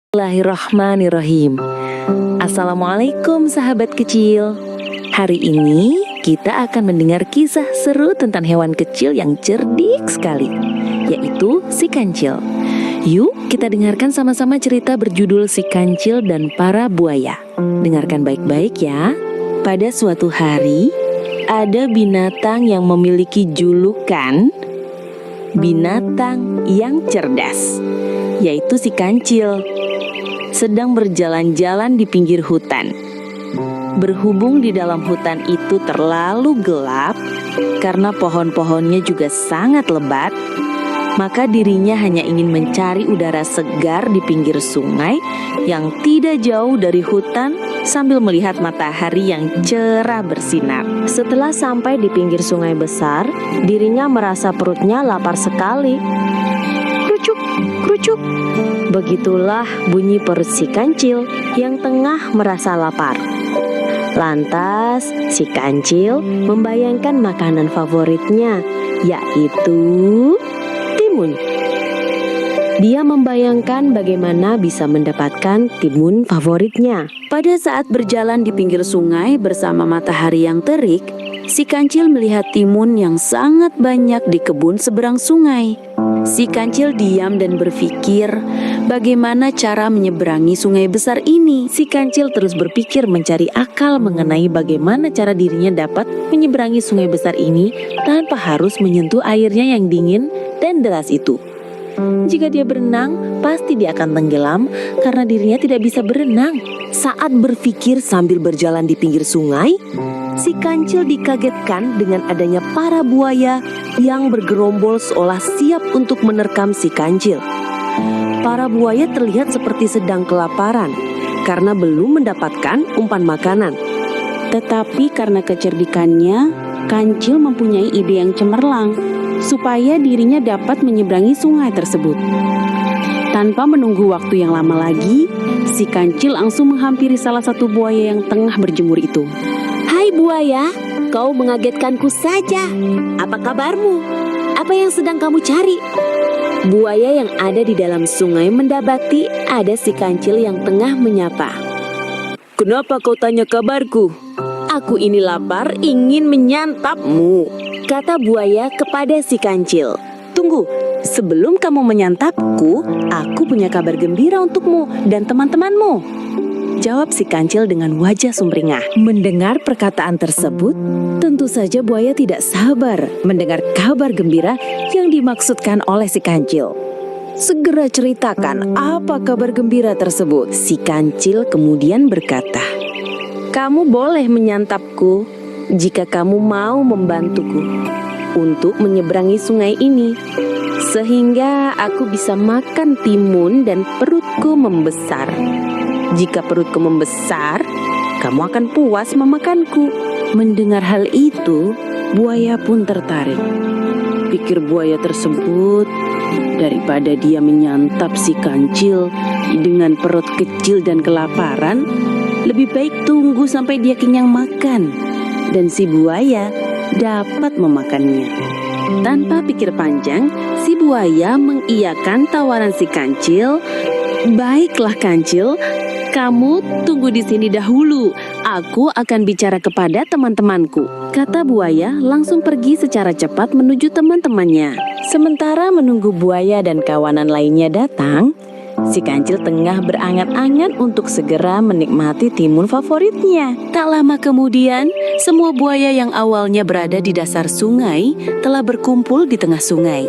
Bismillahirrahmanirrahim. Assalamualaikum sahabat kecil. Hari ini kita akan mendengar kisah seru tentang hewan kecil yang cerdik sekali, yaitu si kancil. Yuk kita dengarkan sama-sama cerita berjudul Si Kancil dan Para Buaya. Dengarkan baik-baik ya. Pada suatu hari, ada binatang yang memiliki julukan binatang yang cerdas, yaitu si kancil. Sedang berjalan-jalan di pinggir hutan. Berhubung di dalam hutan itu terlalu gelap karena pohon-pohonnya juga sangat lebat, maka dirinya hanya ingin mencari udara segar di pinggir sungai yang tidak jauh dari hutan sambil melihat matahari yang cerah bersinar. Setelah sampai di pinggir sungai besar, dirinya merasa perutnya lapar sekali. Krucuk, krucuk. Begitulah bunyi perut si kancil yang tengah merasa lapar. Lantas si kancil membayangkan makanan favoritnya, yaitu timun. Dia membayangkan bagaimana bisa mendapatkan timun favoritnya. Pada saat berjalan di pinggir sungai bersama matahari yang terik, si kancil melihat timun yang sangat banyak di kebun seberang sungai. Si kancil diam dan berpikir bagaimana cara menyeberangi sungai besar ini. Si kancil terus berpikir mencari akal mengenai bagaimana cara dirinya dapat menyeberangi sungai besar ini tanpa harus menyentuh airnya yang dingin dan deras itu. Jika dia berenang, pasti dia akan tenggelam karena dirinya tidak bisa berenang. Saat berpikir sambil berjalan di pinggir sungai, si kancil dikagetkan dengan adanya para buaya yang bergerombol seolah siap untuk menerkam si kancil. Para buaya terlihat seperti sedang kelaparan karena belum mendapatkan umpan makanan. Tetapi karena kecerdikannya, kancil mempunyai ide yang cemerlang supaya dirinya dapat menyeberangi sungai tersebut. Tanpa menunggu waktu yang lama lagi, si kancil langsung menghampiri salah satu buaya yang tengah berjemur itu. Hai buaya, kau mengagetkanku saja. Apa kabarmu? Apa yang sedang kamu cari? Buaya yang ada di dalam sungai mendapati ada si kancil yang tengah menyapa. Kenapa kau tanya kabarku? Aku ini lapar, ingin menyantapmu, kata buaya kepada si kancil. Tunggu, sebelum kamu menyantapku, aku punya kabar gembira untukmu dan teman-temanmu, jawab si kancil dengan wajah sumringah. Mendengar perkataan tersebut, tentu saja buaya tidak sabar mendengar kabar gembira yang dimaksudkan oleh si kancil. Segera ceritakan apa kabar gembira tersebut. Si kancil kemudian berkata, kamu boleh menyantapku jika kamu mau membantuku untuk menyeberangi sungai ini, sehingga aku bisa makan timun dan perutku membesar. Jika perutku membesar, kamu akan puas memakanku. Mendengar hal itu, buaya pun tertarik. Pikir buaya tersebut, daripada dia menyantap si kancil dengan perut kecil dan kelaparan, lebih baik tunggu sampai dia kenyang makan dan si buaya dapat memakannya. Tanpa pikir panjang, si buaya mengiyakan tawaran si kancil. Baiklah kancil, kamu tunggu di sini dahulu. Aku akan bicara kepada teman-temanku, kata buaya langsung pergi secara cepat menuju teman-temannya. Sementara menunggu buaya dan kawanan lainnya datang, si kancil tengah berangan-angan untuk segera menikmati timun favoritnya. Tak lama kemudian, semua buaya yang awalnya berada di dasar sungai telah berkumpul di tengah sungai.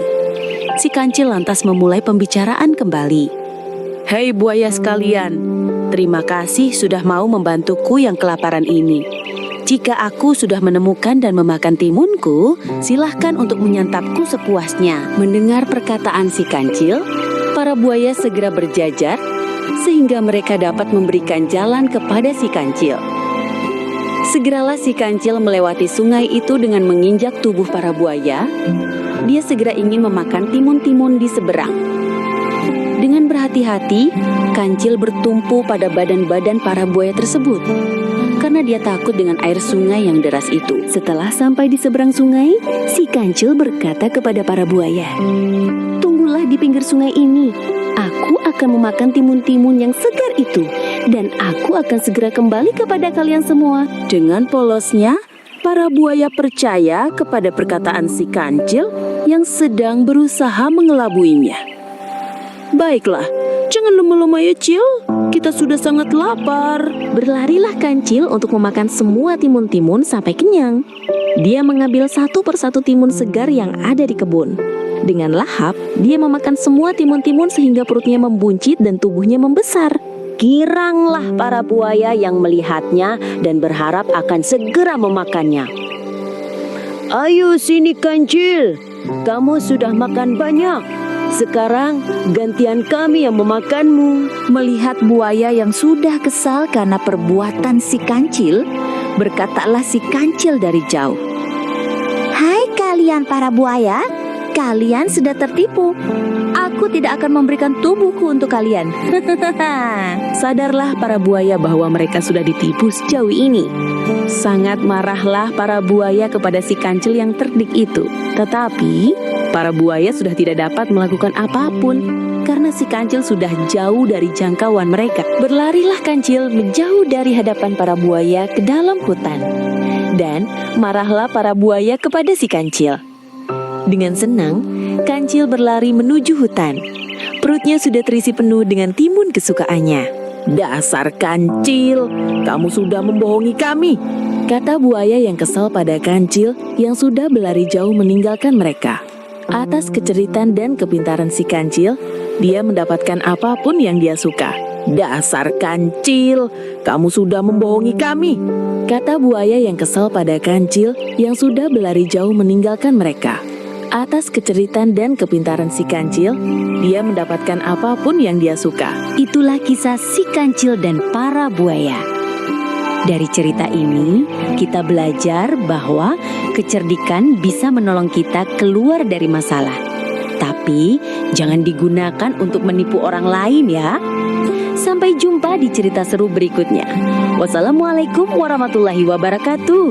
Si kancil lantas memulai pembicaraan kembali. Hei buaya sekalian, terima kasih sudah mau membantuku yang kelaparan ini. Jika aku sudah menemukan dan memakan timunku, silahkan untuk menyantapku sepuasnya. Mendengar perkataan si kancil, para buaya segera berjajar sehingga mereka dapat memberikan jalan kepada si kancil. Segeralah si kancil melewati sungai itu dengan menginjak tubuh para buaya. Dia segera ingin memakan timun-timun di seberang. Dengan berhati-hati, kancil bertumpu pada badan-badan para buaya tersebut karena dia takut dengan air sungai yang deras itu. Setelah sampai di seberang sungai, si kancil berkata kepada para buaya, "Tunggulah di pinggir sungai ini. Aku akan memakan timun-timun yang segar itu. Dan aku akan segera kembali kepada kalian semua. Dengan polosnya, para buaya percaya kepada perkataan si kancil yang sedang berusaha mengelabuinya. Baiklah, jangan lemah-lemah ya, Cil. Kita sudah sangat lapar. Berlarilah kancil untuk memakan semua timun-timun sampai kenyang. Dia mengambil satu persatu timun segar yang ada di kebun. Dengan lahap, dia memakan semua timun-timun sehingga perutnya membuncit dan tubuhnya membesar. Giranglah para buaya yang melihatnya dan berharap akan segera memakannya. Ayo sini kancil, kamu sudah makan banyak. Sekarang gantian kami yang memakanmu. Melihat buaya yang sudah kesal karena perbuatan si kancil, berkatalah si kancil dari jauh. Hai kalian para buaya, kalian sudah tertipu. Aku tidak akan memberikan tubuhku untuk kalian. Sadarlah para buaya bahwa mereka sudah ditipu sejauh ini. Sangat marahlah para buaya kepada si kancil yang terdik itu. Tetapi para buaya sudah tidak dapat melakukan apapun karena si kancil sudah jauh dari jangkauan mereka. Berlarilah kancil menjauh dari hadapan para buaya ke dalam hutan. Dan marahlah para buaya kepada si kancil. Dengan senang, kancil berlari menuju hutan. Perutnya sudah terisi penuh dengan timun kesukaannya. Dasar kancil, kamu sudah membohongi kami, kata buaya yang kesal pada kancil yang sudah berlari jauh meninggalkan mereka. Atas keceritan dan kepintaran si kancil, dia mendapatkan apapun yang dia suka. Dasar kancil, kamu sudah membohongi kami, kata buaya yang kesal pada kancil yang sudah berlari jauh meninggalkan mereka. Atas keceritan dan kepintaran si kancil, dia mendapatkan apapun yang dia suka. Itulah kisah si kancil dan para buaya. Dari cerita ini, kita belajar bahwa kecerdikan bisa menolong kita keluar dari masalah. Tapi, jangan digunakan untuk menipu orang lain ya. Sampai jumpa di cerita seru berikutnya. Wassalamualaikum warahmatullahi wabarakatuh.